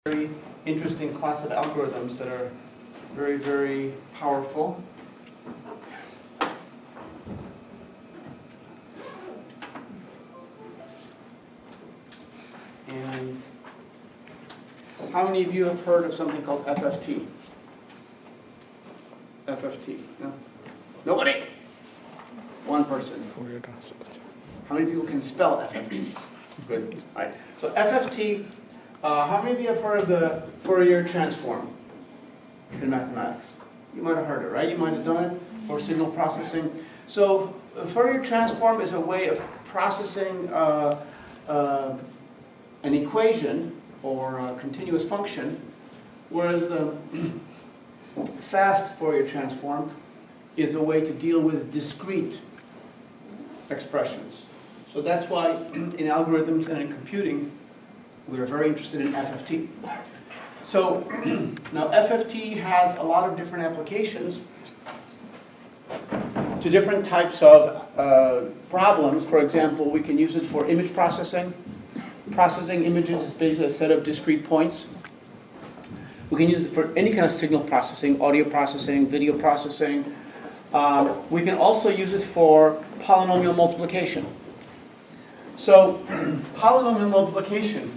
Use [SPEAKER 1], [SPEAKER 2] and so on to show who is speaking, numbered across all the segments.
[SPEAKER 1] Very interesting class of algorithms that are very, very powerful. And how many of you have heard of something called FFT? FFT? No? Nobody? One person. How many people can spell FFT? Good. All right. So FFT. How many of you have heard of the Fourier transform in mathematics? You might have heard it, right? You might have done it for signal processing. So Fourier transform is a way of processing an equation or a continuous function, whereas the fast Fourier transform is a way to deal with discrete expressions. So that's why in algorithms and in computing, we're very interested in FFT. So now FFT has a lot of different applications to different types of problems. For example, we can use it for image processing. Processing images is basically a set of discrete points. We can use it for any kind of signal processing, audio processing, video processing. We can also use it for polynomial multiplication. So polynomial multiplication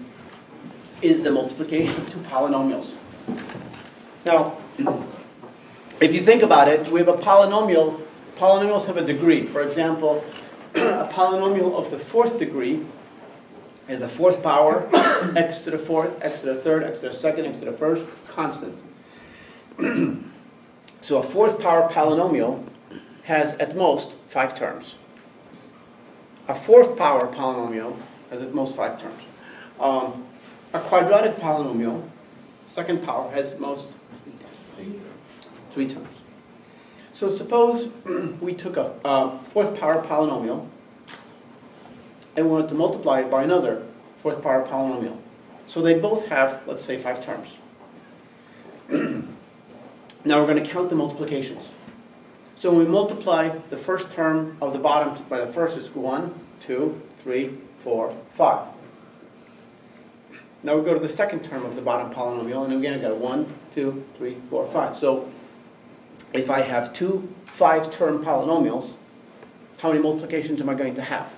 [SPEAKER 1] is the multiplication of two polynomials. Now, if you think about it, we have a polynomial. Polynomials have a degree. For example, a polynomial of the fourth degree is a fourth power, x to the fourth, x to the third, x to the second, x to the first, constant. So a fourth power polynomial has at most 5 terms. A fourth power polynomial has at most 5 terms. A quadratic polynomial, second power, has at most 3 terms. So suppose we took a fourth power polynomial and wanted to multiply it by another fourth power polynomial. So they both have, let's say, 5 terms. Now we're going to count the multiplications. So when we multiply the first term of the bottom by the first, it's 1, 2, 3, 4, 5. Now we go to the second term of the bottom polynomial, and again I've got 1, 2, 3, 4, 5. So if I have two 5-term polynomials, how many multiplications am I going to have?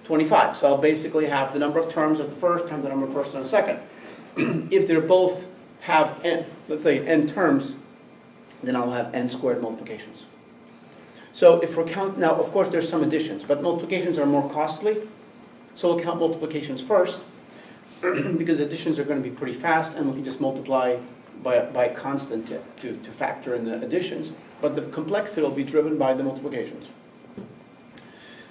[SPEAKER 1] 25. So I'll basically have the number of terms of the first times the number of first and the second. If they both have n, let's say n terms, then I'll have n squared multiplications. So if we're counting, now of course there's some additions, but multiplications are more costly. So we'll count multiplications first, because additions are going to be pretty fast, and we can just multiply by a constant to factor in the additions. But the complexity will be driven by the multiplications.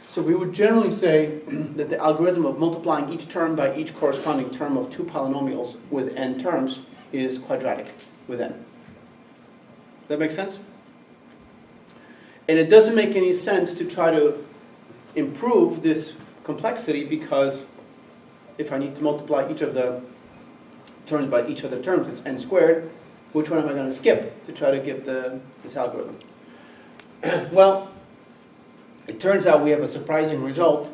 [SPEAKER 1] So we would generally say that the algorithm of multiplying each term by each corresponding term of two polynomials with n terms is quadratic with n. Does that make sense? And it doesn't make any sense to try to improve this complexity, because if I need to multiply each of the terms by each of the terms, it's n squared. Which one am I going to skip to try to give this algorithm? Well, it turns out we have a surprising result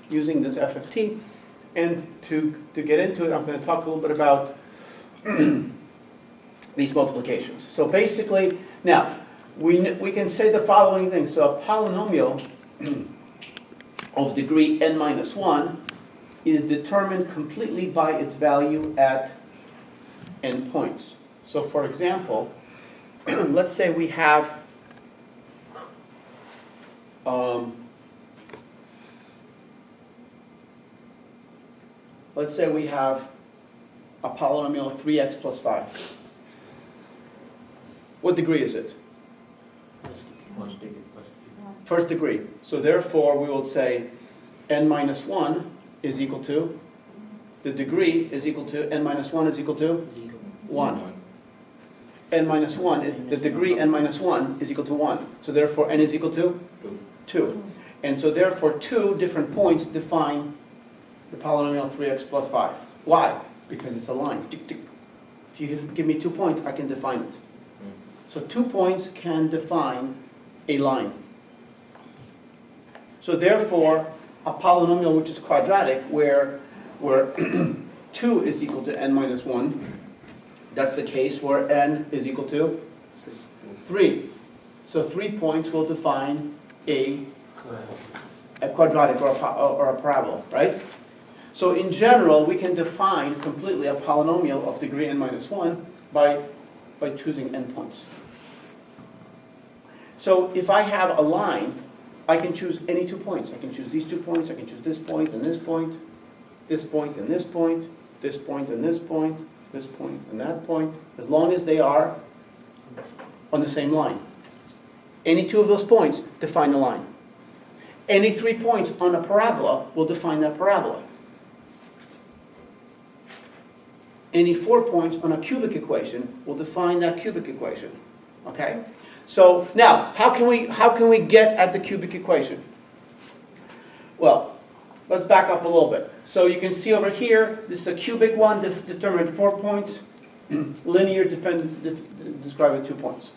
[SPEAKER 1] using this FFT. And to get into it, I'm going to talk a little bit about these multiplications. So basically, now, we can say the following things. So a polynomial of degree n minus 1 is determined completely by its value at n points. So for example, let's say we have a polynomial of 3x plus 5. What degree is it? First degree. So therefore we will say n minus 1 is equal to, the degree is equal to, n minus 1 is equal to 1. N minus 1, the degree n minus 1 is equal to 1. So therefore n is equal to 2. And so therefore 2 different points define the polynomial 3x plus 5. Why? Because it's a line. If you give me 2 points, I can define it. So 2 points can define a line. So therefore, a polynomial which is quadratic, where 2 is equal to n minus 1, that's the case where n is equal to 3. So 3 points will define a quadratic or a parabola, right? So in general, we can define completely a polynomial of degree n minus 1 by choosing n points. So if I have a line, I can choose any 2 points. I can choose these 2 points, I can choose this point and this point, this point and this point, this point and this point, this point and that point, as long as they are on the same line. Any 2 of those points define the line. Any 3 points on a parabola will define that parabola. Any 4 points on a cubic equation will define that cubic equation. Okay? So now, how can we get at the cubic equation? Well, let's back up a little bit. So you can see over here, this is a cubic one, determined 4 points. Linear described 2 points.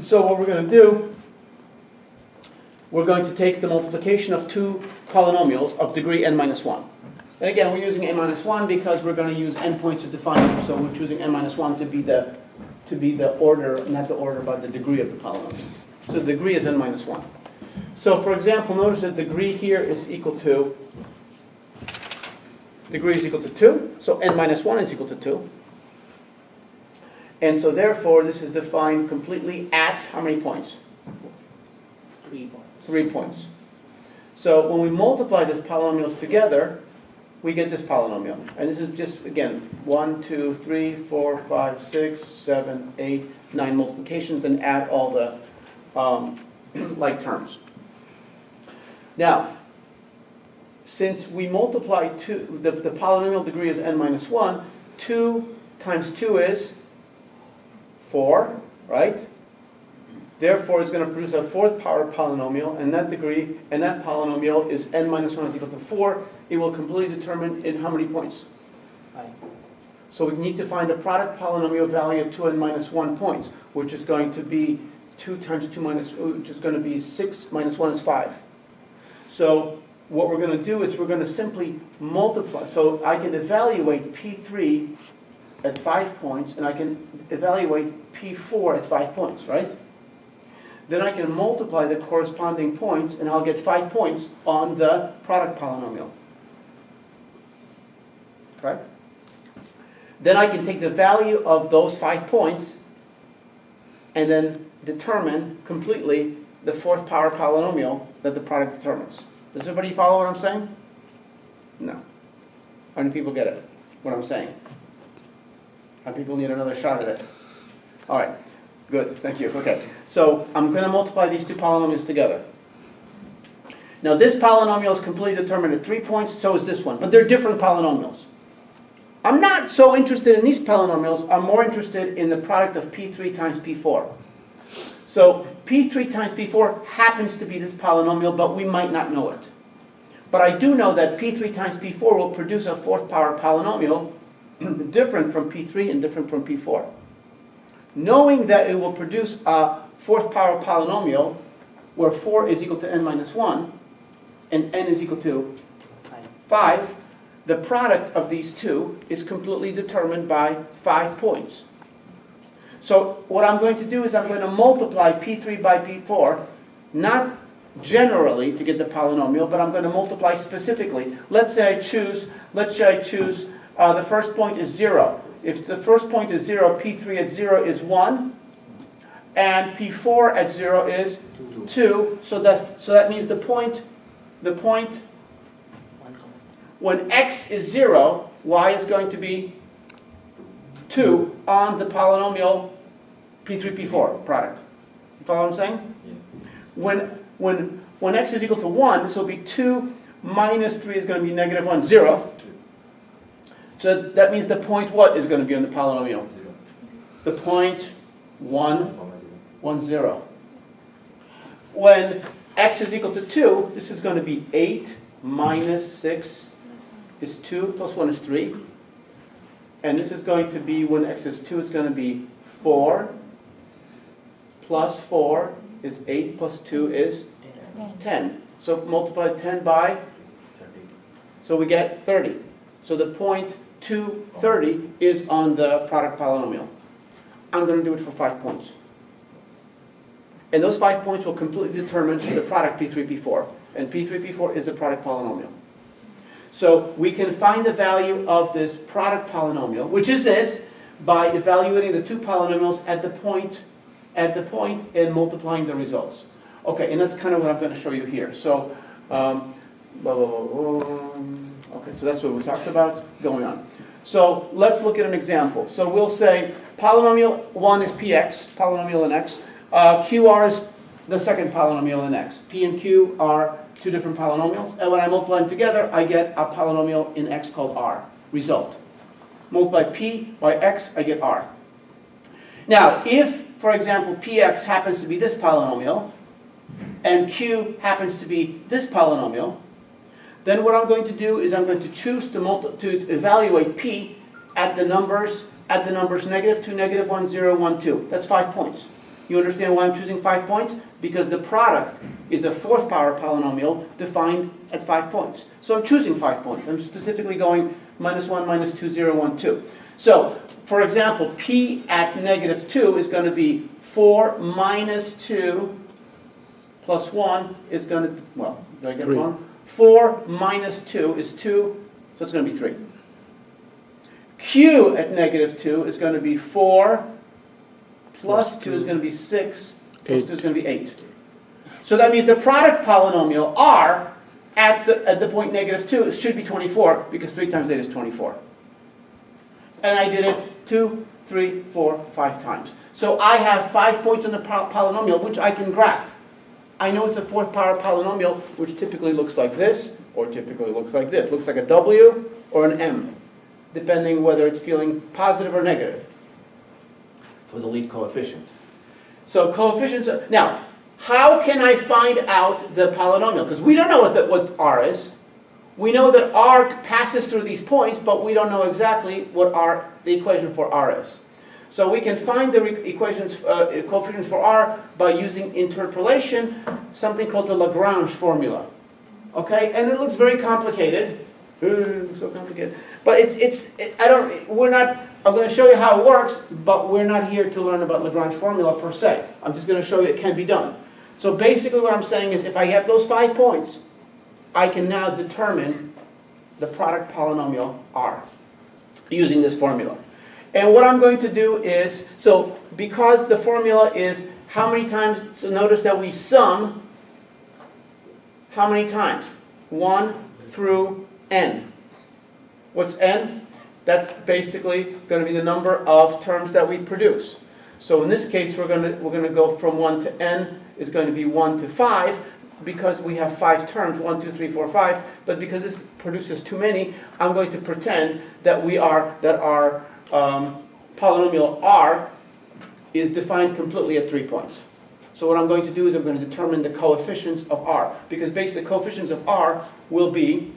[SPEAKER 1] So what we're going to do, we're going to take the multiplication of 2 polynomials of degree n minus 1. And again, we're using n minus 1 because we're going to use n points to define them. So we're choosing n minus 1 to be the order, not the order, but the degree of the polynomial. So the degree is n minus 1. So for example, notice that degree here is equal to, degree is equal to 2. So n minus 1 is equal to 2. And so therefore, this is defined completely at how many points?
[SPEAKER 2] 3 points.
[SPEAKER 1] 3 points. So when we multiply these polynomials together, we get this polynomial. And this is just, again, 1, 2, 3, 4, 5, 6, 7, 8, 9 multiplications, and add all the like terms. Now, since we multiply 2, the polynomial degree is n minus 1, 2 times 2 is 4, right? Therefore, it's going to produce a 4th power polynomial, and that degree, and that polynomial is n minus 1 is equal to 4. It will completely determine in how many points?
[SPEAKER 2] 5.
[SPEAKER 1] So we need to find a product polynomial value of 2n minus 1 points, which is going to be 2 times 2 minus, which is going to be 6 minus 1 is 5. So what we're going to do is we're going to simply multiply. So I can evaluate P3 at 5 points, and I can evaluate P4 at 5 points, right? Then I can multiply the corresponding points, and I'll get 5 points on the product polynomial. Okay? Then I can take the value of those 5 points and then determine completely the 4th power polynomial that the product determines. Does everybody follow what I'm saying? No. How many people get it? What I'm saying? How many people need another shot at it? All right. Good. Thank you. Okay. So I'm going to multiply these 2 polynomials together. Now this polynomial is completely determined at 3 points, so is this one. But they're different polynomials. I'm not so interested in these polynomials. I'm more interested in the product of P3 times P4. So P3 times P4 happens to be this polynomial, but we might not know it. But I do know that P3 times P4 will produce a 4th power polynomial different from P3 and different from P4. Knowing that it will produce a 4th power polynomial where 4 is equal to n minus 1 and n is equal to 5, the product of these 2 is completely determined by 5 points. So what I'm going to do is I'm going to multiply P3 by P4, not generally to get the polynomial, but I'm going to multiply specifically. Let's say I choose the first point is 0. If the first point is 0, P3 at 0 is 1, and P4 at 0 is 2. So that means the point when x is 0, y is going to be 2 on the polynomial P3, P4 product. You follow what I'm saying? Yeah. When x is equal to 1, this will be 2 minus 3 is going to be negative 1, 0. So that means the point what is going to be on the polynomial? 0. The point 1, 1, 0. When x is equal to 2, this is going to be 8 minus 6 is 2, plus 1 is 3. And this is going to be, when x is 2, it's going to be 4 plus 4 is 8 plus 2 is 10. So multiply 10 by 30. So we get 30. So the point 230 is on the product polynomial. I'm going to do it for 5 points. And those 5 points will completely determine the product P3, P4. And P3, P4 is the product polynomial. So we can find the value of this product polynomial, which is this, by evaluating the two polynomials at the point and multiplying the results. Okay, and that's kind of what I'm going to show you here. So, okay, so that's what we talked about going on. So let's look at an example. So we'll say polynomial 1 is px, polynomial in x. Qr is the second polynomial in x. P and q are two different polynomials. And when I multiply them together, I get a polynomial in x called r. Result. Multiply p by x, I get r. Now, if, for example, px happens to be this polynomial, and q happens to be this polynomial, then what I'm going to do is I'm going to choose to evaluate p at the numbers -2, -1, 0, 1, 2. That's 5 points. You understand why I'm choosing 5 points? Because the product is a fourth power polynomial defined at 5 points. So I'm choosing 5 points. I'm specifically going -1, -2, 0, 1, 2. So, for example, p at -2 is going to be 4 minus 2 plus 1 is going to, well, did I get it wrong? 4 minus 2 is 2, so it's going to be 3. Q at -2 is going to be 4 plus 2 is going to be 6, plus 2 is going to be 8. So that means the product polynomial r at the point -2 should be 24, because 3 times 8 is 24. And I did it 2, 3, 4, 5 times. So I have 5 points on the polynomial, which I can graph. I know it's a fourth power polynomial, which typically looks like this, or typically looks like this. Looks like a W or an M, depending whether it's feeling positive or negative for the lead coefficient. So coefficients are, now, how can I find out the polynomial? Because we don't know what R is. We know that R passes through these points, but we don't know exactly what the equation for R is. So we can find the coefficients for R by using interpolation, something called the Lagrange formula. Okay, and it looks very complicated. So complicated. But I'm going to show you how it works, but we're not here to learn about Lagrange formula per se. I'm just going to show you it can be done. So basically what I'm saying is if I have those 5 points, I can now determine the product polynomial R using this formula. And what I'm going to do is, so because the formula is how many times, so notice that we sum how many times? 1 through n. What's n? That's basically going to be the number of terms that we produce. So in this case, we're going to go from 1 to n is going to be 1 to 5, because we have 5 terms, 1, 2, 3, 4, 5. But because this produces too many, I'm going to pretend that our polynomial r is defined completely at 3 points. So what I'm going to do is I'm going to determine the coefficients of r, because basically the coefficients of r will be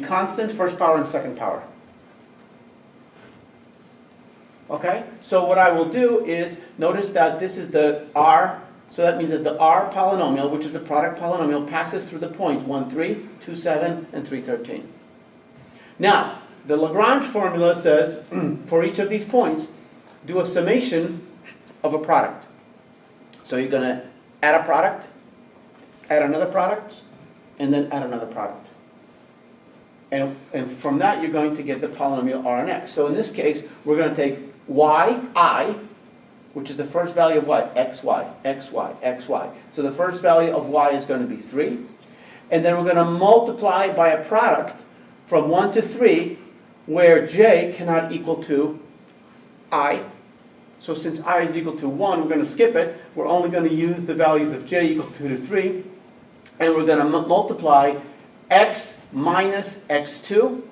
[SPEAKER 1] constant, first power and second power. Okay? So what I will do is, notice that this is the r, so that means that the r polynomial, which is the product polynomial, passes through the points 1, 3, 2, 7, and 3, 13. Now, the Lagrange formula says, for each of these points, do a summation of a product. So you're going to add a product, add another product, and then add another product. And from that, you're going to get the polynomial r and x. So in this case, we're going to take yi, which is the first value of y, xy, xy, xy. So the first value of y is going to be 3. And then we're going to multiply by a product from 1 to 3, where j cannot equal to I. So since I is equal to 1, we're going to skip it. We're only going to use the values of j equal to 2 to 3. And we're going to multiply x minus x2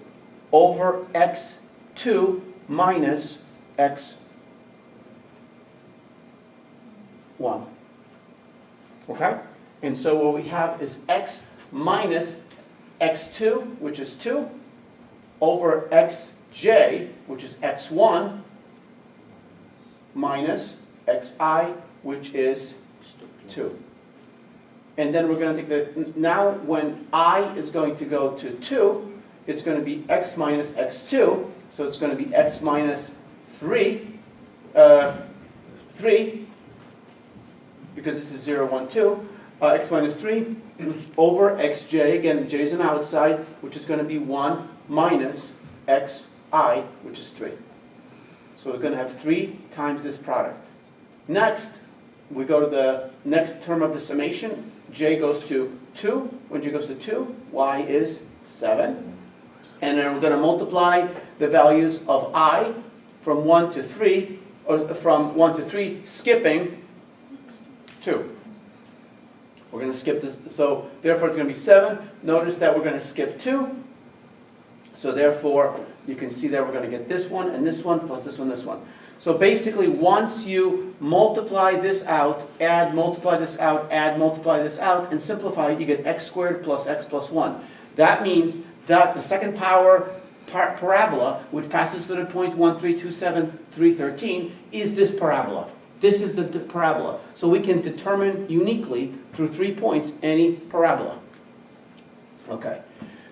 [SPEAKER 1] over x2 minus x1. Okay? And so what we have is x minus x2, which is 2, over xj, which is x1, minus xi, which is 2. And then we're going to take now when I is going to go to 2, it's going to be x minus x2. So it's going to be x minus 3, 3, because this is 0, 1, 2, x minus 3 over xj, again, the j is an outside, which is going to be 1 minus xi, which is 3. So we're going to have 3 times this product. Next, we go to the next term of the summation. J goes to 2. When j goes to 2, y is 7. And then we're going to multiply the values of I from 1 to 3, or from 1 to 3, skipping 2. We're going to skip this, so therefore it's going to be 7. Notice that we're going to skip 2. So therefore, you can see that we're going to get this one, and this one, plus this one, this one. So basically, once you multiply this out, add, multiply this out, add, multiply this out, and simplify it, you get x squared plus x plus 1. That means that the second power parabola, which passes through the point 1, 3, 2, 7, 3, 13, is this parabola. This is the parabola. So we can determine uniquely, through 3 points, any parabola. Okay.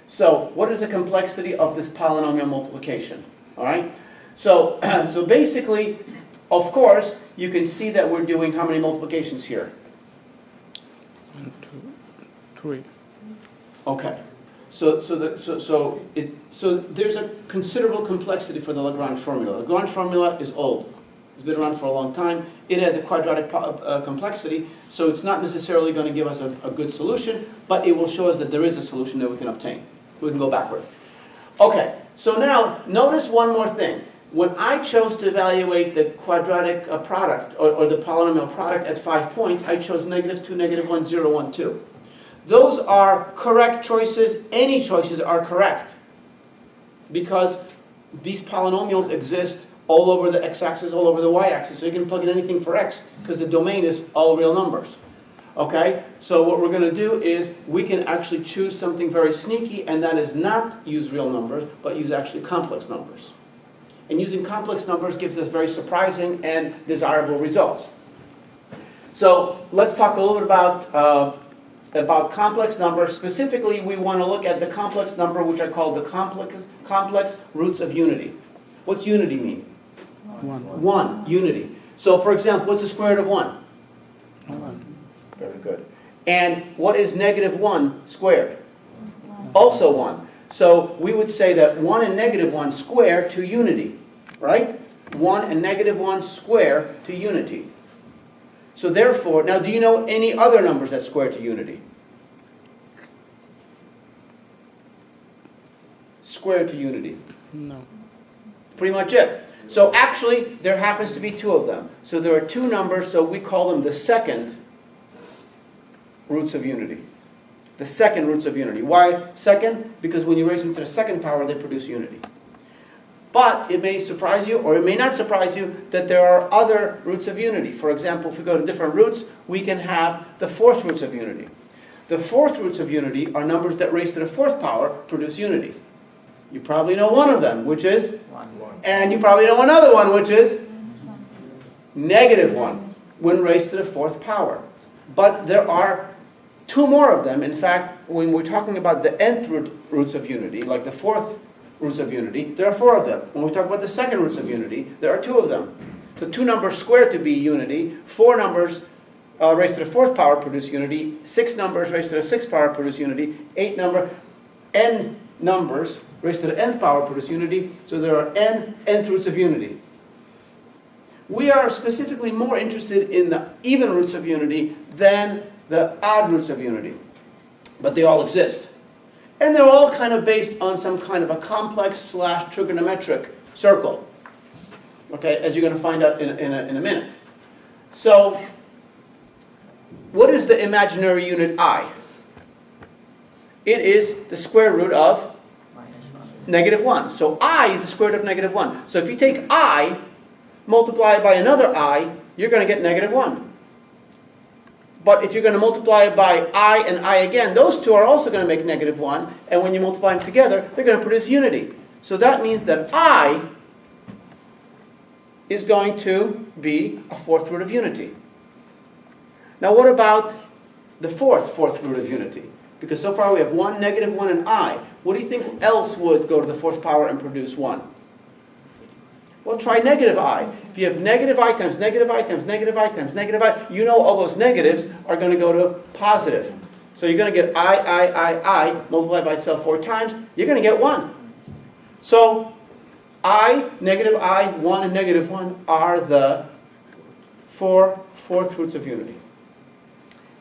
[SPEAKER 1] So what is the complexity of this polynomial multiplication? All right. So, so basically, of course, you can see that we're doing how many multiplications here?
[SPEAKER 3] 1, 2, 3.
[SPEAKER 1] Okay. So there's a considerable complexity for the Lagrange formula. The Lagrange formula is old. It's been around for a long time. It has a quadratic complexity, so it's not necessarily going to give us a good solution, but it will show us that there is a solution that we can obtain. We can go backward. Okay, so now notice one more thing. When I chose to evaluate the quadratic product, or the polynomial product at 5 points, I chose -2, -1, 0, 1, 2. Those are correct choices. Any choices are correct, because these polynomials exist all over the x-axis, all over the y-axis. So you can plug in anything for x, because the domain is all real numbers. Okay? So what we're going to do is we can actually choose something very sneaky, and that is not use real numbers, but use actually complex numbers. And using complex numbers gives us very surprising and desirable results. So let's talk a little bit about complex numbers. Specifically, we want to look at the complex number, which I call the complex roots of unity. What's unity mean?
[SPEAKER 3] 1.
[SPEAKER 1] 1, unity. So for example, what's the square root of 1?
[SPEAKER 3] 1.
[SPEAKER 1] Very good. And what is -1 squared? Also 1. So we would say that 1 and -1 square to unity, right? 1 and -1 square to unity. So therefore, now do you know any other numbers that square to unity? Square to unity.
[SPEAKER 3] No.
[SPEAKER 1] Pretty much it. So actually, there happens to be 2 of them. So there are 2 numbers, so we call them the second roots of unity. The second roots of unity. Why second? Because when you raise them to the second power, they produce unity. But it may surprise you, or it may not surprise you, that there are other roots of unity. For example, if we go to different roots, we can have the fourth roots of unity. The fourth roots of unity are numbers that raised to the fourth power produce unity. You probably know one of them, which is?
[SPEAKER 2] 1.
[SPEAKER 1] And you probably know another one, which is? -1, when raised to the fourth power. But there are 2 more of them. In fact, when we're talking about the nth roots of unity, like the fourth roots of unity, there are 4 of them. When we talk about the second roots of unity, there are 2 of them. So 2 numbers squared to be unity, 4 numbers raised to the fourth power produce unity, 6 numbers raised to the sixth power produce unity, n numbers raised to the nth power produce unity, so there are nth roots of unity. We are specifically more interested in the even roots of unity than the odd roots of unity. But they all exist. And they're all kind of based on some kind of a complex / trigonometric circle. Okay, as you're going to find out in a minute. So, what is the imaginary unit I? It is the square root of -1. So I is the square root of -1. So if you take I, multiply it by another I, you're going to get -1. But if you're going to multiply it by I and I again, those 2 are also going to make -1. And when you multiply them together, they're going to produce unity. So that means that I is going to be a fourth root of unity. Now what about the fourth root of unity? Because so far we have 1, -1, and I. What do you think else would go to the fourth power and produce 1? Well, try negative I. If you have negative I times negative I times negative I times negative I, you know all those negatives are going to go to positive. So you're going to get I multiplied by itself 4 times. You're going to get 1. So I, negative I, 1, and negative 1 are the 4 fourth roots of unity.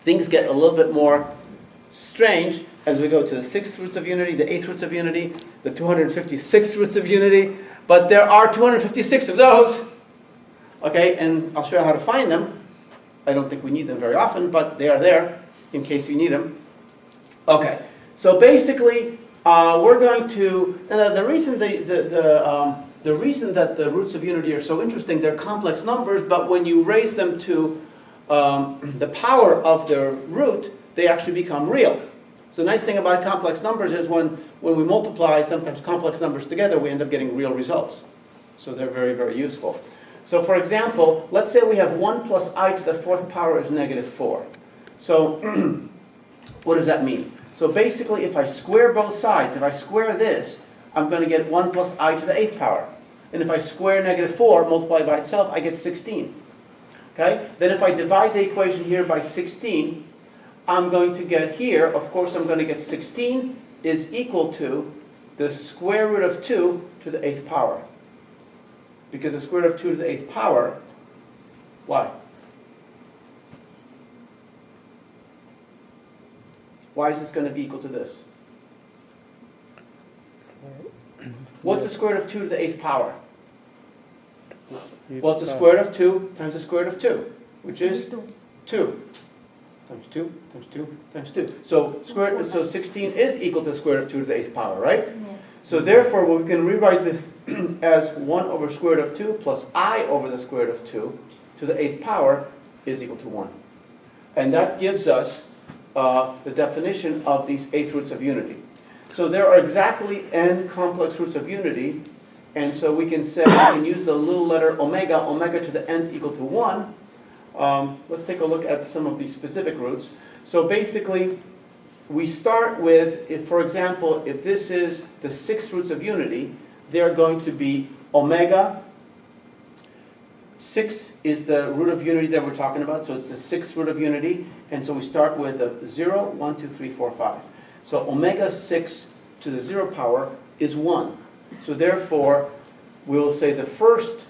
[SPEAKER 1] Things get a little bit more strange as we go to the 6th roots of unity, the 8th roots of unity, the 256th roots of unity. But there are 256 of those. Okay, and I'll show you how to find them. I don't think we need them very often, but they are there in case you need them. Okay, so basically, we're going to. And the reason the reason that the roots of unity are so interesting, they're complex numbers, but when you raise them to the power of their root, they actually become real. So the nice thing about complex numbers is when we multiply sometimes complex numbers together, we end up getting real results. So they're very, very useful. So for example, let's say we have 1 plus I to the fourth power is -4. So what does that mean? So basically, if I square both sides, if I square this, I'm going to get 1 plus I to the 8th power. And if I square -4 multiplied by itself, I get 16. Okay? Then if I divide the equation here by 16, I'm going to get here, of course I'm going to get 16 is equal to the square root of 2 to the 8th power. Because the square root of 2 to the 8th power, why? Why is this going to be equal to this? What's the square root of 2 to the 8th power? Well, it's the square root of 2 times the square root of 2, which is 2. Times 2, times 2, times 2. So 16 is equal to the square root of 2 to the 8th power, right? Yeah. So therefore, we can rewrite this as 1 over square root of 2 plus I over the square root of 2 to the 8th power is equal to 1. And that gives us the definition of these 8th roots of unity. So there are exactly n complex roots of unity, and so we can say, we can use the little letter omega, omega to the nth equal to 1. Let's take a look at some of these specific roots. So basically, we start with, if, for example, if this is the 6 roots of unity, they're going to be omega. 6 is the root of unity that we're talking about, so it's the 6th root of unity. And so we start with the 0, 1, 2, 3, 4, 5. So omega 6 to the 0 power is 1. So therefore, we'll say the first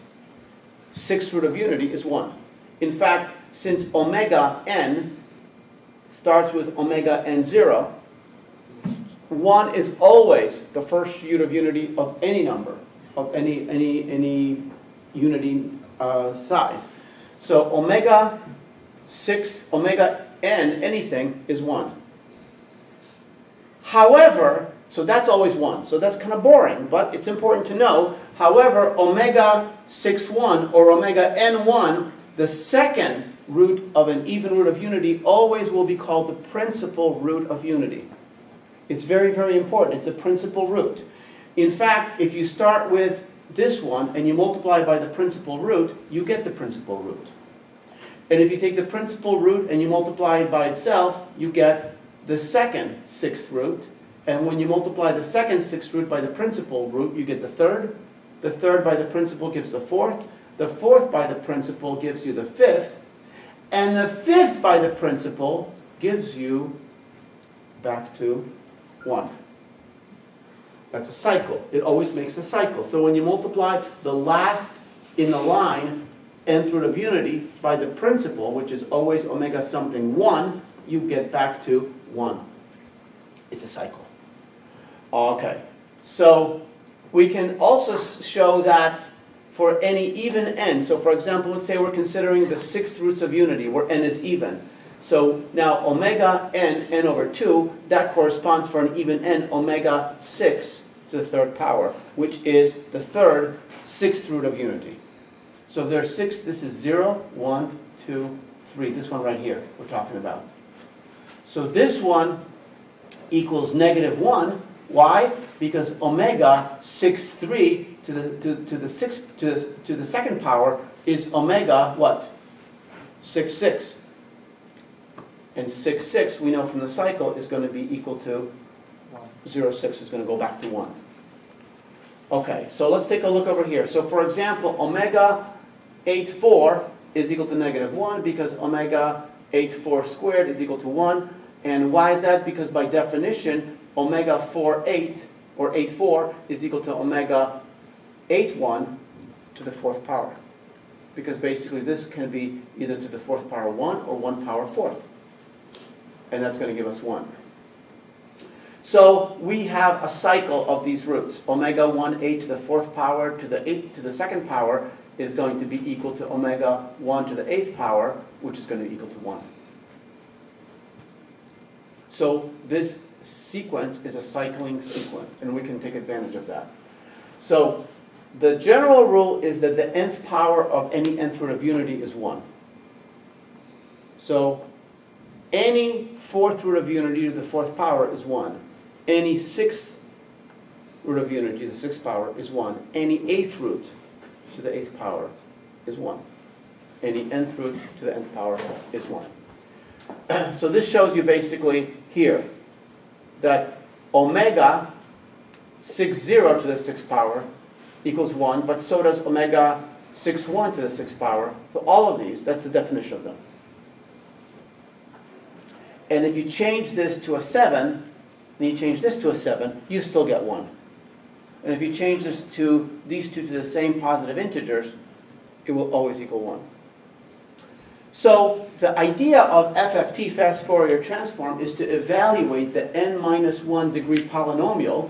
[SPEAKER 1] 6th root of unity is 1. In fact, since omega n starts with omega n0, 1 is always the first root of unity of any number, of any unity size. So omega 6, omega n, anything, is 1. However, so that's always 1. So that's kind of boring, but it's important to know. However, omega 6,1 or omega n1, the second root of an even root of unity, always will be called the principal root of unity. It's very, very important. It's a principal root. In fact, if you start with this one and you multiply by the principal root, you get the principal root. And if you take the principal root and you multiply it by itself, you get the second 6th root. And when you multiply the second 6th root by the principal root, you get the third. The third by the principal gives the fourth. The fourth by the principal gives you the fifth. And the fifth by the principal gives you back to 1. That's a cycle. It always makes a cycle. So when you multiply the last in the line, nth root of unity, by the principal, which is always omega something 1, you get back to 1. It's a cycle. Okay. So we can also show that for any even n. So for example, let's say we're considering the 6th roots of unity, where n is even. So now omega n, n over 2, that corresponds for an even n, omega 6 to the 3rd power, which is the third 6th root of unity. So if there's 6, this is 0, 1, 2, 3. This one right here we're talking about. So this one equals -1. Why? Because omega 6,3 to the second power is omega what? 6,6. And 6, 6, we know from the cycle, is going to be equal to
[SPEAKER 2] 1.
[SPEAKER 1] 0, 6 is going to go back to 1. Okay, so let's take a look over here. So for example, omega 8, 4 is equal to negative 1 because omega 8, 4 squared is equal to 1. And why is that? Because by definition, omega 4, 8, or 8, 4 is equal to omega 8, 1 to the 4th power. Because basically this can be either to the 4th power 1 or 1 power 4th. And that's going to give us 1. So we have a cycle of these roots. Omega 1, 8 to the 4th power to the 8 to the 2nd power is going to be equal to omega 1 to the 8th power, which is going to be equal to 1. So this sequence is a cycling sequence, and we can take advantage of that. So the general rule is that the nth power of any nth root of unity is 1. So any 4th root of unity to the 4th power is 1. Any 6th root of unity to the 6th power is 1. Any 8th root to the 8th power is 1. Any nth root to the nth power is 1. So this shows you basically here that omega 6, 0 to the 6th power equals 1, but so does omega 6, 1 to the 6th power. So all of these, that's the definition of them. And if you change this to a 7, and you change this to a 7, you still get 1. And if you change these two to the same positive integers, it will always equal 1. So the idea of FFT, fast Fourier transform, is to evaluate the n minus 1 degree polynomial.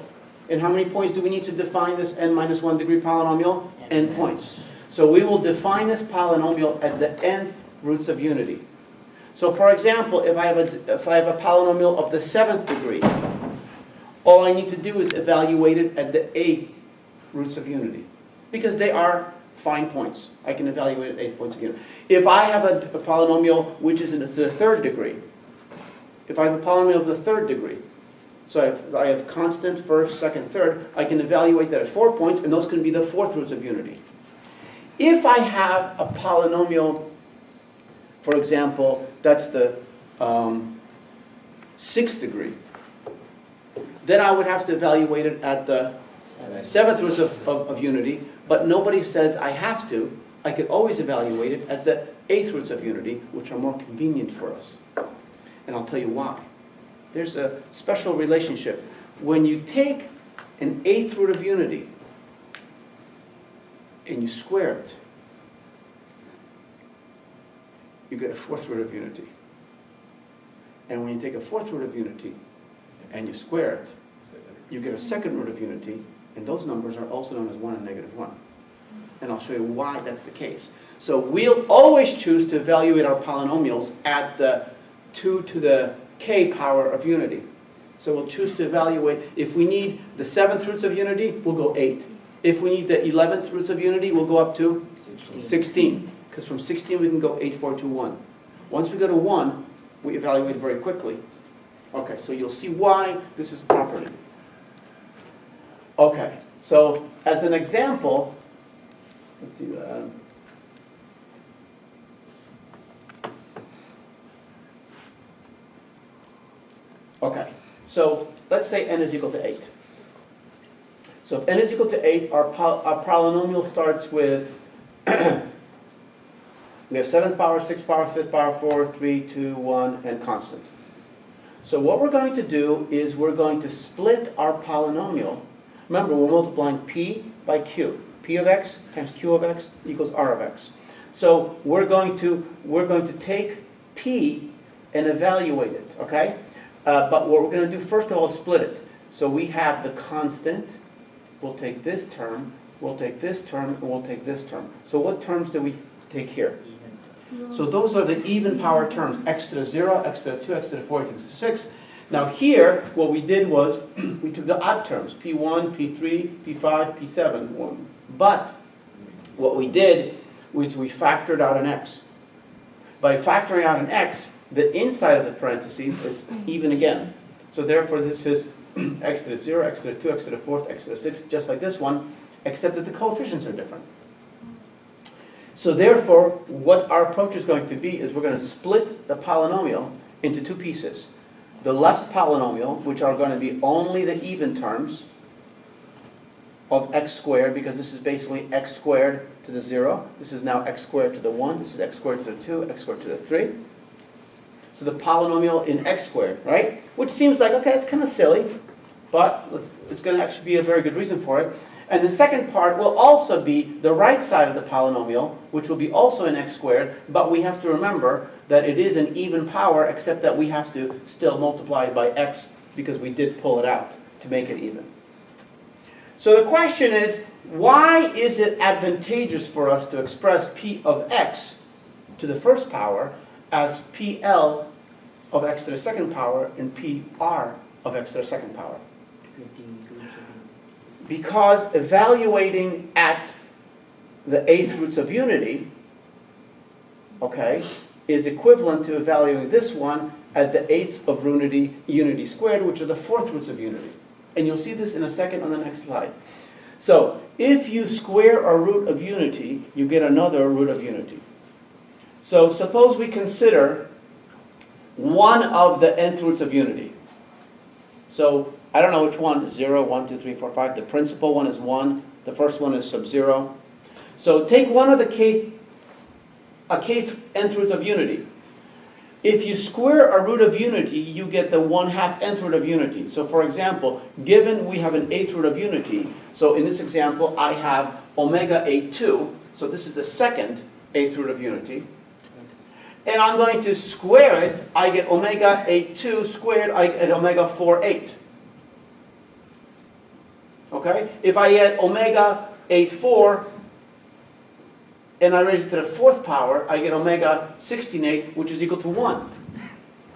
[SPEAKER 1] And how many points do we need to define this n minus 1 degree polynomial? N points. So we will define this polynomial at the nth roots of unity. So for example, if I have a polynomial of the 7th degree, all I need to do is evaluate it at the 8th roots of unity. Because they are fine points. I can evaluate at 8 points of unity. If I have a polynomial which is in the 3rd degree, if I have a polynomial of the 3rd degree, so I have constant, 1st, 2nd, 3rd, I can evaluate that at 4 points, and those can be the 4th roots of unity. If I have a polynomial, for example, that's the 6th degree, then I would have to evaluate it at the 7th roots of unity, but nobody says I have to. I could always evaluate it at the 8th roots of unity, which are more convenient for us. And I'll tell you why. There's a special relationship. When you take an 8th root of unity and you square it, you get a 4th root of unity. And when you take a 4th root of unity and you square it, you get a 2nd root of unity, and those numbers are also known as 1 and negative 1. And I'll show you why that's the case. So we'll always choose to evaluate our polynomials at the 2 to the k power of unity. So we'll choose to evaluate, if we need the 7th roots of unity, we'll go 8. If we need the 11th roots of unity, we'll go up to 16. Because from 16 we can go 8, 4, 2, 1. Once we go to 1, we evaluate very quickly. Okay, so you'll see why this is a property. Okay, so as an example, let's see that. Okay, so let's say n is equal to 8. So if n is equal to 8, our polynomial starts with, we have 7th power, 6th power, 5th power, 4, 3, 2, 1, and constant. So what we're going to do is we're going to split our polynomial. Remember, we're multiplying p by q. P of x times q of x equals r of x. So we're going to take p and evaluate it, okay? But what we're going to do, first of all, is split it. So we have the constant. We'll take this term, we'll take this term, and we'll take this term. So what terms do we take here? So those are the even power terms, x to the 0, x to the 2, x to the 4, x to the 6. Now here, what we did was, we took the odd terms, P1, P3, P5, P7. But what we did was we factored out an x. By factoring out an x, the inside of the parentheses is even again. So therefore this is x to the 0, x to the 2, x to the 4, x to the 6, just like this one, except that the coefficients are different. So therefore, what our approach is going to be is we're going to split the polynomial into two pieces. The left polynomial, which are going to be only the even terms of x squared, because this is basically x squared to the 0. This is now x squared to the 1. This is x squared to the 2, x squared to the 3. So the polynomial in x squared, right? Which seems like, okay, it's kind of silly, but it's going to actually be a very good reason for it. And the second part will also be the right side of the polynomial, which will be also in x squared, but we have to remember that it is an even power, except that we have to still multiply it by x, because we did pull it out to make it even. So the question is, why is it advantageous for us to express p of x to the first power as pl of x to the second power and pr of x to the second power? Because evaluating at the eighth roots of unity, okay, is equivalent to evaluating this one at the eighths of unity squared, which are the fourth roots of unity. And you'll see this in a second on the next slide. So, if you square a root of unity, you get another root of unity. So, suppose we consider one of the nth roots of unity. So, I don't know which one, 0, 1, 2, 3, 4, 5. The principal one is 1. The first one is sub-0. So, take one of the kth nth root of unity. If you square a root of unity, you get the 1/2 nth root of unity. So for example, given we have an eighth root of unity, so in this example I have omega 8(2), so this is the second eighth root of unity, and I'm going to square it, I get omega 8(2) squared, I get omega 4(8). Okay? If I get omega 8(4), and I raise it to the fourth power, I get omega 16(8), which is equal to 1.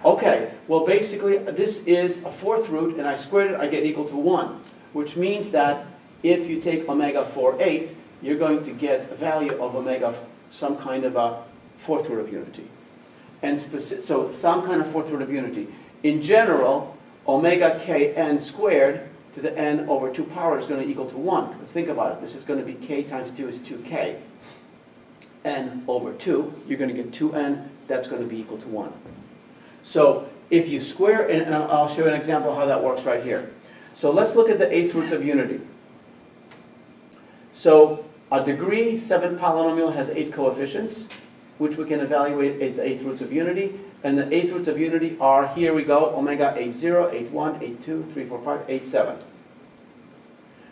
[SPEAKER 1] Okay, well basically this is a fourth root, and I squared it, I get equal to 1. Which means that if you take omega 4(8), you're going to get a value of omega, some kind of a fourth root of unity. And so some kind of fourth root of unity. In general, omega kn squared to the n over 2 power is going to equal to 1. Think about it, this is going to be k times 2 is 2k. N over 2, you're going to get 2n, that's going to be equal to 1. So if you square, and I'll show you an example how that works right here. So let's look at the eighth roots of unity. So a degree 7 polynomial has 8 coefficients, which we can evaluate at the eighth roots of unity. And the eighth roots of unity are, here we go, omega 8(0), 8(1), 8(2), 3, 4, 5, 8(7).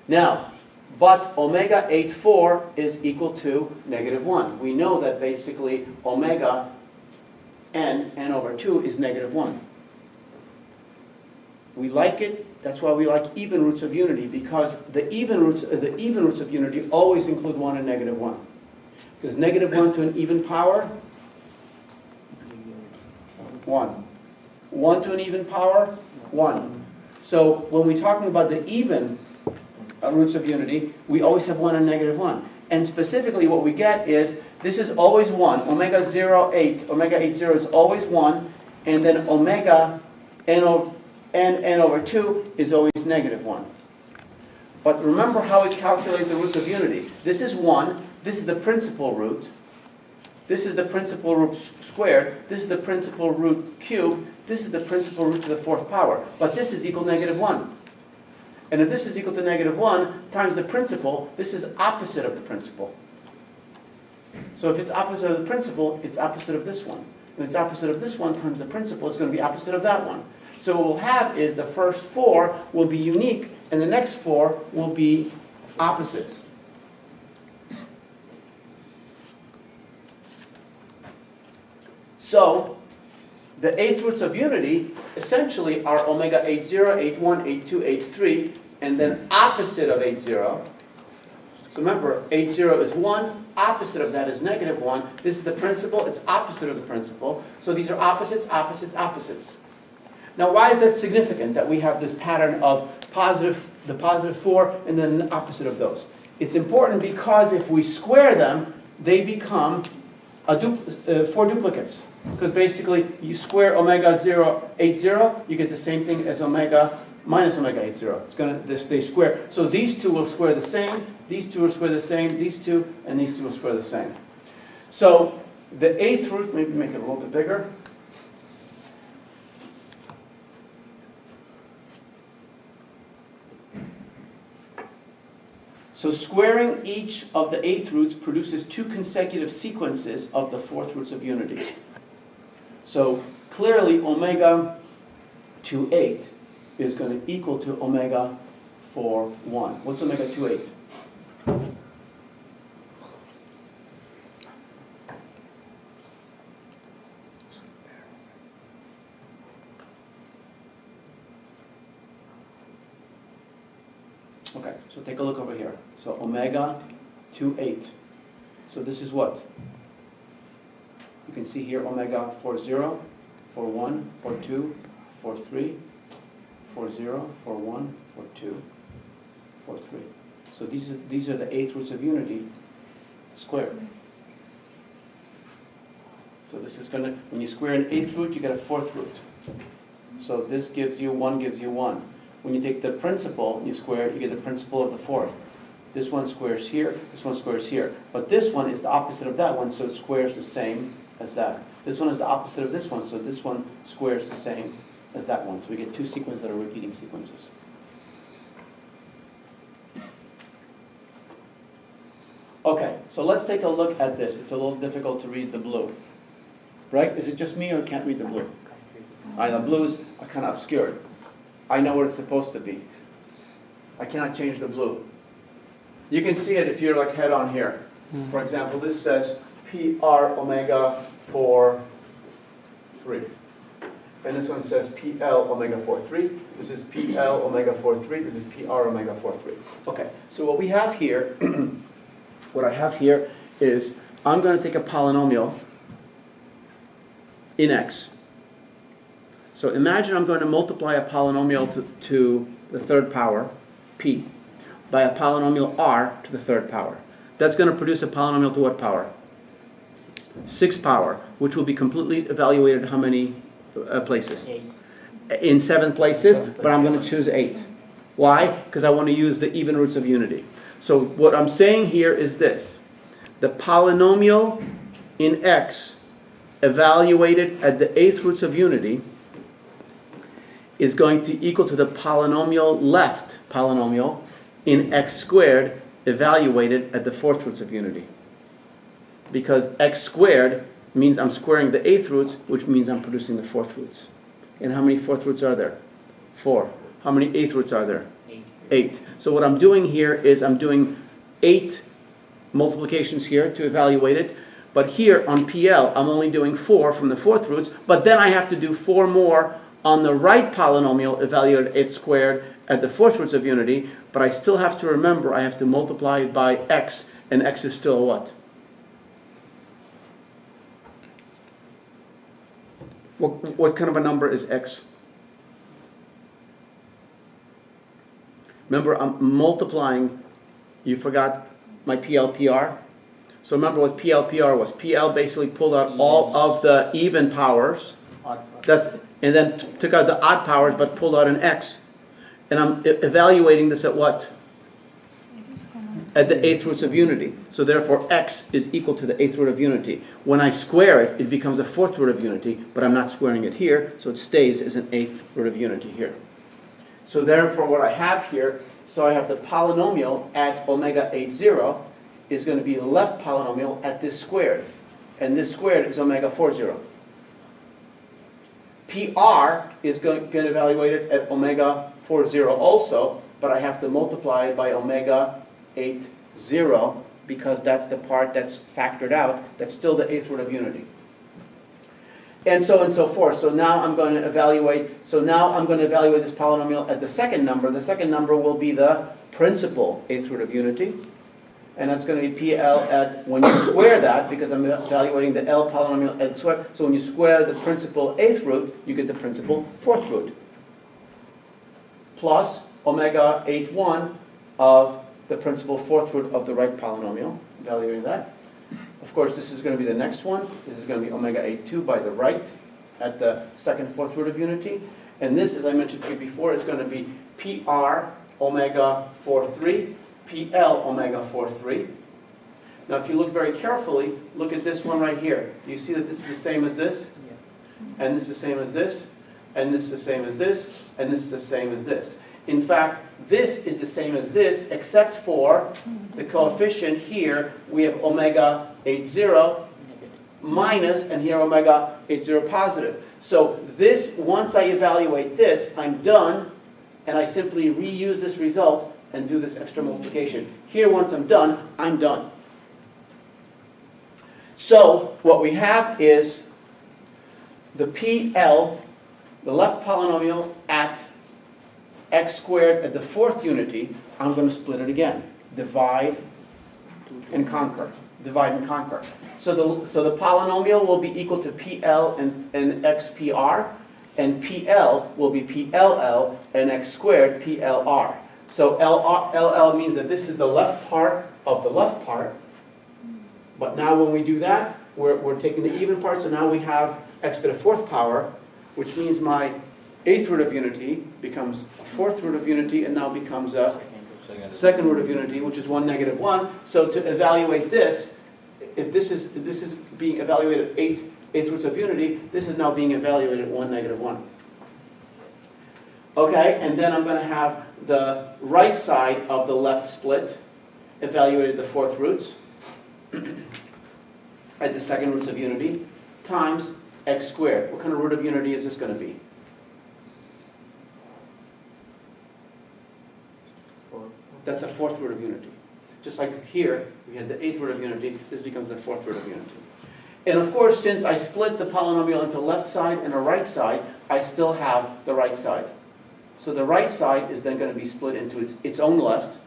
[SPEAKER 1] Now, but omega 8(4) is equal to -1. We know that basically omega n over 2 is -1. We like it, that's why we like even roots of unity, because the even roots of unity always include 1 and -1. Because -1 to an even power, 1. 1 to an even power, 1. So when we're talking about the even roots of unity, we always have 1 and -1. And specifically what we get is, this is always 1. Omega 0(8), omega 8(0) is always 1. And then omega n over 2 is always -1. But remember how we calculate the roots of unity. This is 1. This is the principal root. This is the principal root squared. This is the principal root cubed. This is the principal root to the fourth power. But this is equal to -1. And if this is equal to -1 times the principal, this is opposite of the principal. So if it's opposite of the principal, it's opposite of this one. And it's opposite of this one times the principal, it's going to be opposite of that one. So what we'll have is the first 4 will be unique, and the next 4 will be opposites. So the eighth roots of unity essentially are omega 8(0), 8(1), 8(2), 8(3), and then opposite of 8(0). So remember, 8(0) is 1, opposite of that is -1. This is the principal, it's opposite of the principal. So these are opposites, opposites, opposites. Now why is that significant, that we have this pattern of the positive 4 and then the opposite of those? It's important because if we square them, they become 4 duplicates. Because basically, you square omega 8(0), you get the same thing as omega minus omega 8(0). It's going to they square. So these two will square the same. These two will square the same. These two and these two will square the same. So the eighth root, maybe make it a little bit bigger. So squaring each of the 8th roots produces 2 consecutive sequences of the 4th roots of unity. So clearly omega 2, 8 is going to equal to omega 4, 1. What's omega 2, 8? Okay, so take a look over here. So omega 2, 8. So this is what? You can see here omega 4, 0, 4, 1, 4, 2, 4, 3, 4, 0, 4, 1, 4, 2, 4, 3. So these are the 8th roots of unity squared. So this is going to, when you square an 8th root, you get a 4th root. So this gives you 1, gives you 1. When you take the principal, you square it, you get the principal of the 4th. This one squares here, this one squares here. But this one is the opposite of that one, so it squares the same as that. This one is the opposite of this one, so this one squares the same as that one. So we get 2 sequences that are repeating sequences. Okay, so let's take a look at this. It's a little difficult to read the blue. Right? Is it just me or can't read the blue? The blues are kind of obscured. I know what it's supposed to be. I cannot change the blue. You can see it if you're like head on here. For example, this says PR omega 4, 3. And this one says PL omega 4, 3. This is PL omega 4, 3. This is PR omega 4, 3. Okay, so what we have here, what I have here is I'm going to take a polynomial in X. So imagine I'm going to multiply a polynomial to the 3rd power, P, by a polynomial R to the 3rd power. That's going to produce a polynomial to what power? 6th power, which will be completely evaluated how many places?
[SPEAKER 2] 8.
[SPEAKER 1] In 7 places, but I'm going to choose 8. Why? Because I want to use the even roots of unity. So what I'm saying here is this. The polynomial in X evaluated at the 8th roots of unity is going to equal to the polynomial left polynomial in X squared evaluated at the 4th roots of unity. Because X squared means I'm squaring the 8th roots, which means I'm producing the 4th roots. And how many 4th roots are there? 4. How many 8th roots are there?
[SPEAKER 2] 8.
[SPEAKER 1] 8. So what I'm doing here is I'm doing 8 multiplications here to evaluate it. But here on PL, I'm only doing 4 from the 4th roots. But then I have to do 4 more on the right polynomial evaluated 8 squared at the 4th roots of unity. But I still have to remember I have to multiply it by X. And X is still what? What kind of a number is X? Remember, I'm multiplying. You forgot my PLPR? So remember what PLPR was. PL basically pulled out all of the even powers. And then took out the odd powers, but pulled out an X. And I'm evaluating this at what? At the 8th roots of unity. So therefore X is equal to the 8th root of unity. When I square it, it becomes a 4th root of unity, but I'm not squaring it here, so it stays as an 8th root of unity here. So therefore what I have here, so I have the polynomial at omega 8, 0 is going to be the left polynomial at this squared. And this squared is omega 4, 0. PR is going to evaluate it at omega 4, 0 also, but I have to multiply it by omega 8, 0, because that's the part that's factored out. That's still the 8th root of unity. And so forth. So now I'm going to evaluate this polynomial at the second number. The second number will be the principal 8th root of unity. And that's going to be PL at, when you square that, because I'm evaluating the L polynomial at square, so when you square the principal 8th root, you get the principal 4th root. Plus omega 8, 1 of the principal 4th root of the right polynomial, evaluating that. Of course, this is going to be the next one. This is going to be omega 8, 2 by the right at the second 4th root of unity. And this, as I mentioned to you before, is going to be PR omega 4, 3, PL omega 4, 3. Now, if you look very carefully, look at this one right here. Do you see that this is the same as this?
[SPEAKER 2] Yeah.
[SPEAKER 1] And this is the same as this? And this is the same as this? And this is the same as this? In fact, this is the same as this, except for the coefficient here, we have omega 80
[SPEAKER 2] Negative.
[SPEAKER 1] minus, and here omega 80 positive. So this, once I evaluate this, I'm done, and I simply reuse this result and do this extra multiplication. Here, once I'm done, I'm done. So what we have is the PL, the left polynomial at x squared at the fourth unity. I'm going to split it again. Divide and conquer. Divide and conquer. So the polynomial will be equal to PL and XPR, and PL will be PLL and x squared PLR. So LL means that this is the left part of the left part. But now when we do that, we're taking the even part, so now we have x to the fourth power, which means my eighth root of unity becomes a fourth root of unity, and now becomes a second root of unity, which is 1, negative 1. So to evaluate this, if this is being evaluated eighth roots of unity, this is now being evaluated at 1, negative 1. Okay, and then I'm going to have the right side of the left split evaluated the fourth roots at the second roots of unity times x squared. What kind of root of unity is this going to be?
[SPEAKER 2] 4.
[SPEAKER 1] That's the fourth root of unity. Just like here, we had the eighth root of unity, this becomes the fourth root of unity. And of course, since I split the polynomial into left side and a right side, I still have the right side. So the right side is then going to be split into its own left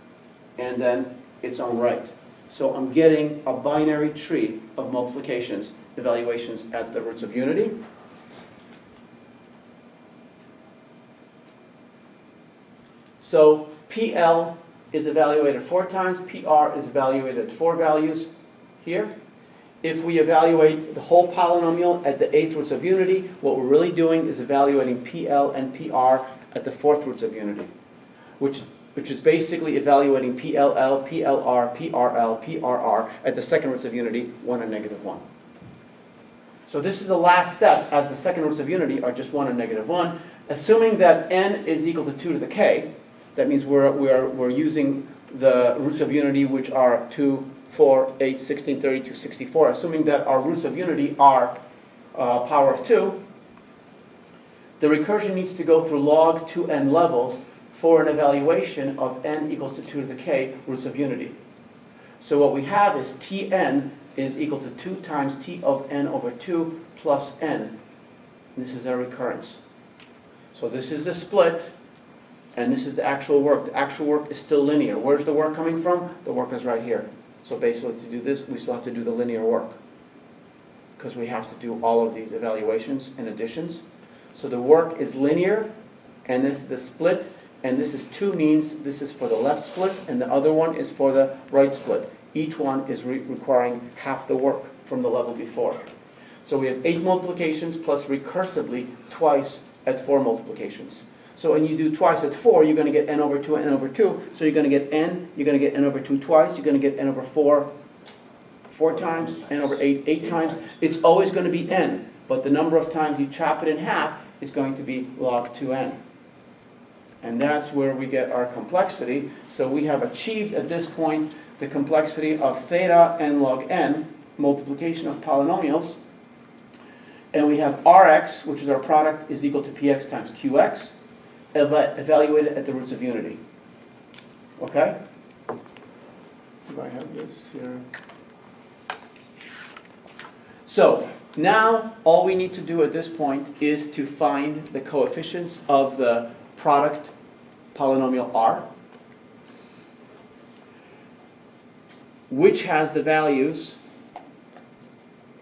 [SPEAKER 1] and then its own right. So I'm getting a binary tree of multiplications, evaluations at the roots of unity. So PL is evaluated 4 times, PR is evaluated at 4 values here. If we evaluate the whole polynomial at the eighth roots of unity, what we're really doing is evaluating PL and PR at the fourth roots of unity, which is basically evaluating PLL, PLR, PRL, PRR at the second roots of unity, 1 and negative 1. So this is the last step, as the second roots of unity are just 1 and negative 1. Assuming that n is equal to 2 to the k, that means we're using the roots of unity, which are 2, 4, 8, 16, 32, 64. Assuming that our roots of unity are power of 2, the recursion needs to go through log 2n levels for an evaluation of n equals to 2 to the k roots of unity. So what we have is Tn is equal to 2 times T of n over 2 plus n. This is our recurrence. So this is the split, and this is the actual work. The actual work is still linear. Where's the work coming from? The work is right here. So basically to do this, we still have to do the linear work, because we have to do all of these evaluations and additions. So the work is linear, and this is the split, and this is 2 means this is for the left split, and the other one is for the right split. Each one is requiring half the work from the level before. So we have 8 multiplications plus recursively twice at 4 multiplications. So when you do twice at 4, you're going to get n over 2, n over 2. So you're going to get n, you're going to get n over 2 twice, you're going to get n over 4 4 times, n over 8 8 times. It's always going to be n, but the number of times you chop it in half is going to be log 2n. And that's where we get our complexity. So we have achieved at this point the complexity of theta n log n, multiplication of polynomials. And we have Rx, which is our product, is equal to Px times Qx, evaluated at the roots of unity. Okay? Let's see if I have this here. So, now all we need to do at this point is to find the coefficients of the product polynomial R, which has the values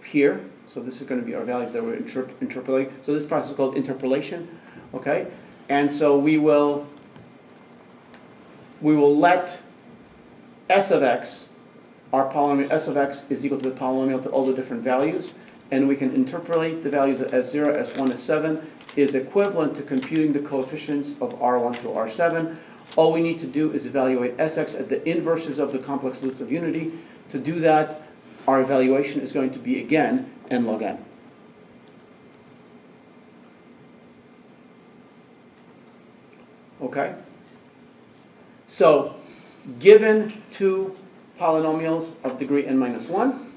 [SPEAKER 1] here. So this is going to be our values that we're interpolating. So this process is called interpolation. Okay? And so we will let S of x, our polynomial S of x is equal to the polynomial to all the different values, and we can interpolate the values of S0, S1, S7 is equivalent to computing the coefficients of R1 to R7. All we need to do is evaluate Sx at the inverses of the complex roots of unity. To do that, our evaluation is going to be, again, n log n. Okay? So, given two polynomials of degree n minus 1,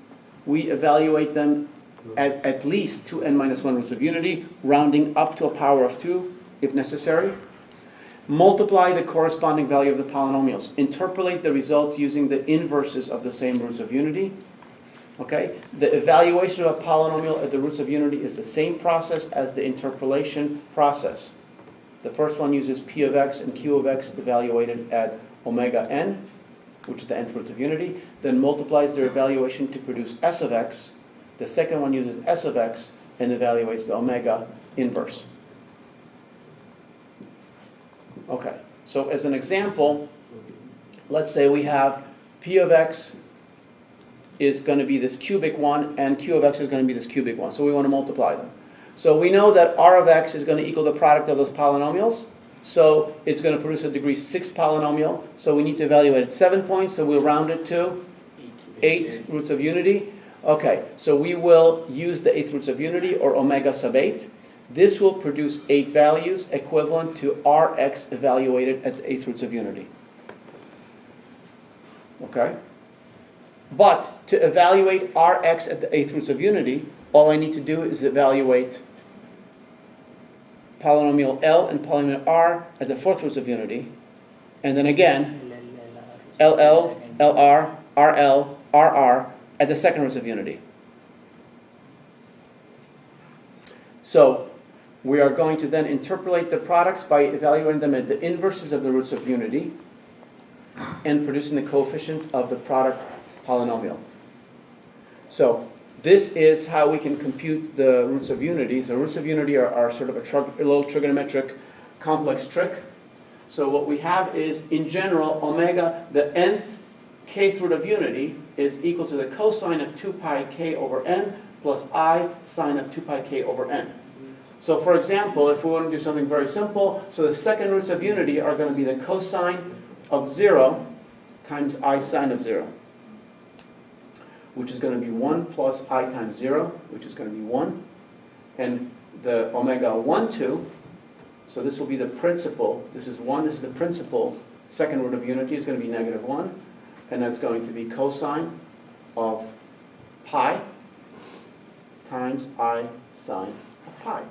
[SPEAKER 1] we evaluate them at least two n minus 1 roots of unity, rounding up to a power of 2 if necessary. Multiply the corresponding value of the polynomials. Interpolate the results using the inverses of the same roots of unity. Okay? The evaluation of a polynomial at the roots of unity is the same process as the interpolation process. The first one uses p of x and q of x evaluated at omega n, which is the nth root of unity, then multiplies their evaluation to produce s of x. The second one uses s of x and evaluates the omega inverse. Okay, so as an example, let's say we have p of x is going to be this cubic one, and q of x is going to be this cubic one. So we want to multiply them. So we know that r of x is going to equal the product of those polynomials. So it's going to produce a degree 6 polynomial. So we need to evaluate at 7 points. So we'll round it to 8 roots of unity. Okay, so we will use the 8th roots of unity, or omega sub 8. This will produce 8 values equivalent to Rx evaluated at the 8th roots of unity. Okay? But to evaluate Rx at the 8th roots of unity, all I need to do is evaluate polynomial L and polynomial R at the 4th roots of unity. And then again, LL, LR, RL, RR at the 2nd roots of unity. So, we are going to then interpolate the products by evaluating them at the inverses of the roots of unity and producing the coefficient of the product polynomial. So this is how we can compute the roots of unity. So roots of unity are sort of a little trigonometric complex trick. So what we have is, in general, omega, the nth kth root of unity, is equal to the cosine of 2 pi k over n plus I sine of 2 pi k over n. So for example, if we want to do something very simple, so the second roots of unity are going to be the cosine of 0 times I sine of 0, which is going to be 1 plus I times 0, which is going to be 1. And the omega 1, 2, so this will be the principal. This is 1, this is the principal. Second root of unity is going to be negative 1. And that's going to be cosine of pi times I sine of pi.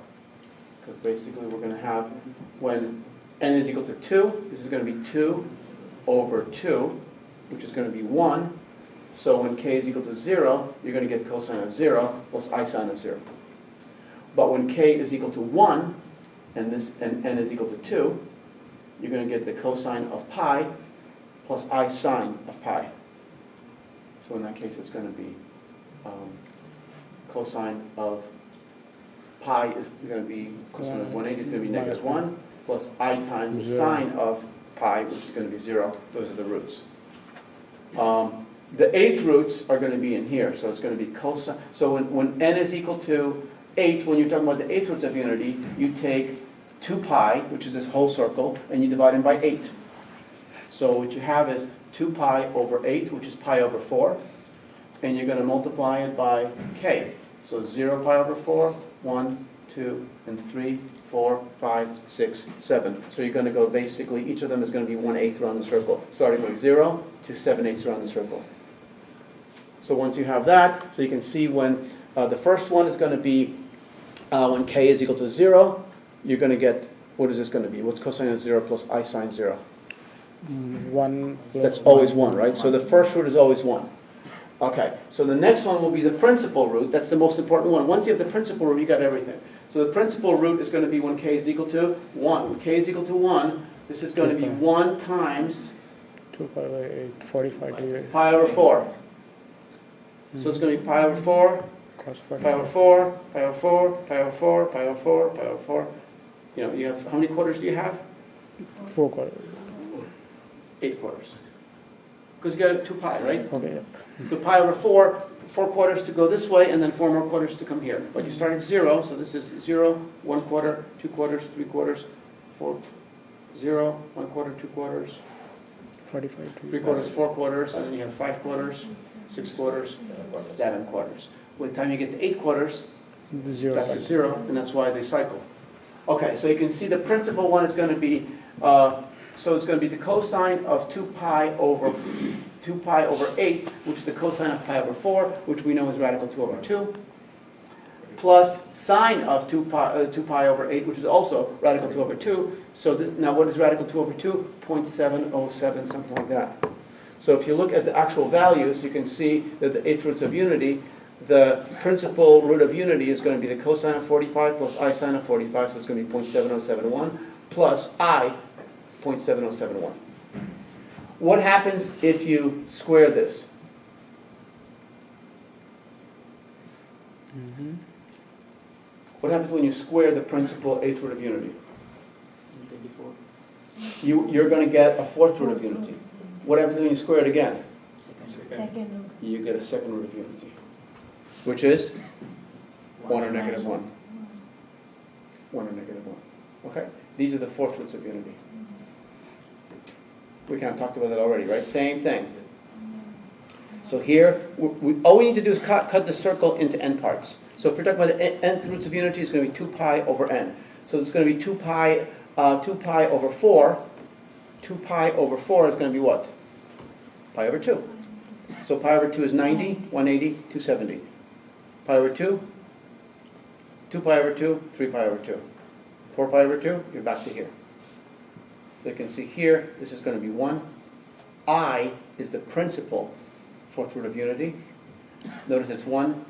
[SPEAKER 1] Because basically we're going to have, when n is equal to 2, this is going to be 2 over 2, which is going to be 1. So when k is equal to 0, you're going to get cosine of 0 plus I sine of 0. But when k is equal to 1, and n is equal to 2, you're going to get the cosine of pi plus I sine of pi. So in that case, it's going to be cosine of pi is going to be, cosine of 180 is going to be negative 1, plus I times the sine of pi, which is going to be 0. Those are the roots. The 8th roots are going to be in here, so it's going to be cosine. So when n is equal to 8, when you're talking about the 8th roots of unity, you take 2 pi, which is this whole circle, and you divide it by 8. So what you have is 2 pi over 8, which is pi over 4, and you're going to multiply it by k. So 0 pi over 4, 1, 2, and 3, 4, 5, 6, 7. So you're going to go basically, each of them is going to be 1/8 around the circle, starting with 0 to 7/8 around the circle. So once you have that, so you can see when the first one is going to be when k is equal to 0, you're going to get, what is this going to be? What's cosine of 0 plus I sine 0?
[SPEAKER 3] 1 plus
[SPEAKER 1] That's always 1, right? So the first root is always 1. Okay, so the next one will be the principal root. That's the most important one. Once you have the principal root, you got everything. So the principal root is going to be when k is equal to 1. When k is equal to 1, this is going to be 1 times
[SPEAKER 3] 2 pi by 8, 45 degrees.
[SPEAKER 1] pi over 4. So it's going to be pi over 4,
[SPEAKER 3] Cos
[SPEAKER 1] pi over 4, pi over 4, pi over 4, pi over 4, pi over 4. You know, you have, how many quarters do you have?
[SPEAKER 3] 4 quarters.
[SPEAKER 1] 8 quarters. Because you got 2 pi, right?
[SPEAKER 3] Okay, yep.
[SPEAKER 1] So pi over 4, 4 quarters to go this way, and then 4 more quarters to come here. But you start at 0, so this is 0, 1 quarter, 2 quarters, 3 quarters, 4, 0, 1 quarter, 2 quarters,
[SPEAKER 3] 45 degrees.
[SPEAKER 1] 3 quarters, 4 quarters, and then you have 5 quarters, 6 quarters, 7 quarters. By the time you get to 8 quarters, back to 0, and that's why they cycle. Okay, so you can see the principal one is going to be so it's going to be the cosine of 2 pi over 8, which is the cosine of pi over 4, which we know is radical 2 over 2, plus sine of 2 pi over 8, which is also radical 2 over 2. So this, now what is radical 2 over 2? 0.707, something like that. So if you look at the actual values, you can see that the eighth roots of unity, the principal root of unity is going to be the cosine of 45 plus I sine of 45, so it's going to be 0.7071 plus I 0.7071. What happens if you square this? What happens when you square the principal eighth root of unity?
[SPEAKER 2] 24.
[SPEAKER 1] You're going to get a fourth root of unity. What happens when you square it again?
[SPEAKER 4] Second root.
[SPEAKER 1] You get a second root of unity, which is 1 or negative 1. 1 or negative 1. Okay? These are the fourth roots of unity. We kind of talked about that already, right? Same thing. So here, all we need to do is cut the circle into n parts. So if we're talking about the nth roots of unity, it's going to be 2 pi over n. So it's going to be 2 pi over 4. 2 pi over 4 is going to be what? Pi over 2. So pi over 2 is 90, 180, 270. Pi over 2, 2 pi over 2, 3 pi over 2. 4 pi over 2, you're back to here. So you can see here, this is going to be 1. I is the principal fourth root of unity. Notice it's 1,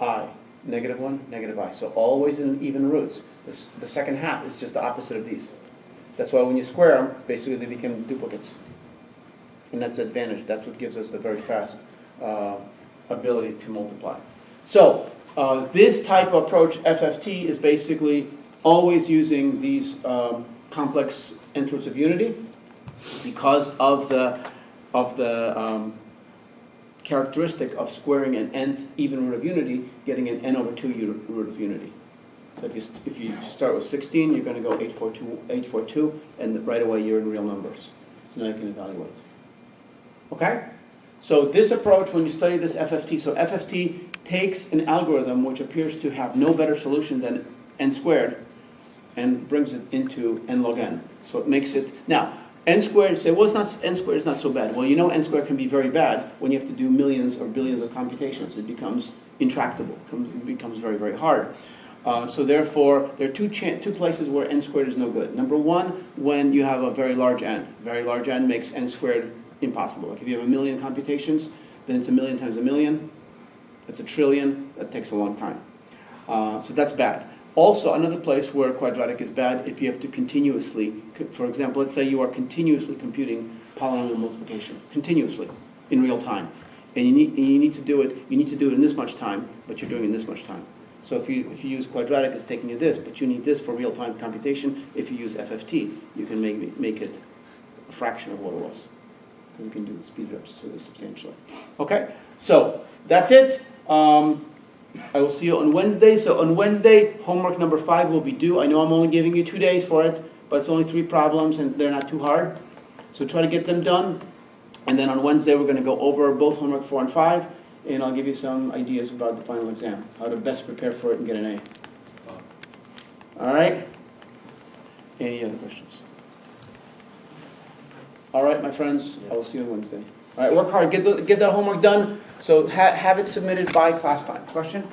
[SPEAKER 1] I. Negative 1, negative I. So always in even roots. The second half is just the opposite of these. That's why when you square them, basically they become duplicates. And that's the advantage. That's what gives us the very fast ability to multiply. So this type of approach, FFT, is basically always using these complex nth roots of unity because of the characteristic of squaring an nth even root of unity, getting an n over 2 root of unity. So if you start with 16, you're going to go 842, and right away you're in real numbers. So now you can evaluate. Okay? So this approach, when you study this FFT, so FFT takes an algorithm which appears to have no better solution than n squared and brings it into n log n. So it makes it, now, n squared, you say, well, n squared is not so bad. Well, you know n squared can be very bad when you have to do millions or billions of computations. It becomes intractable. It becomes very, very hard. So therefore, there are two places where n squared is no good. Number one, when you have a very large n. Very large n makes n squared impossible. Like if you have a million computations, then it's a million times a million. That's a trillion. That takes a long time. So that's bad. Also, another place where quadratic is bad, if you have to continuously, for example, let's say you are continuously computing polynomial multiplication, continuously, in real time. And you need to do it in this much time, but you're doing it in this much time. So if you use quadratic, it's taking you this, but you need this for real-time computation. If you use FFT, you can make it a fraction of what it was. You can do speed ups substantially. Okay, so that's it. I will see you on Wednesday. So on Wednesday, homework number 5 will be due. I know I'm only giving you 2 days for it, but it's only 3 problems and they're not too hard. So try to get them done. And then on Wednesday, we're going to go over both homework 4 and 5, and I'll give you some ideas about the final exam, how to best prepare for it and get an A. All right? Any other questions? All right, my friends, I will see you on Wednesday. All right, work hard. Get that homework done. So have it submitted by class time. Question?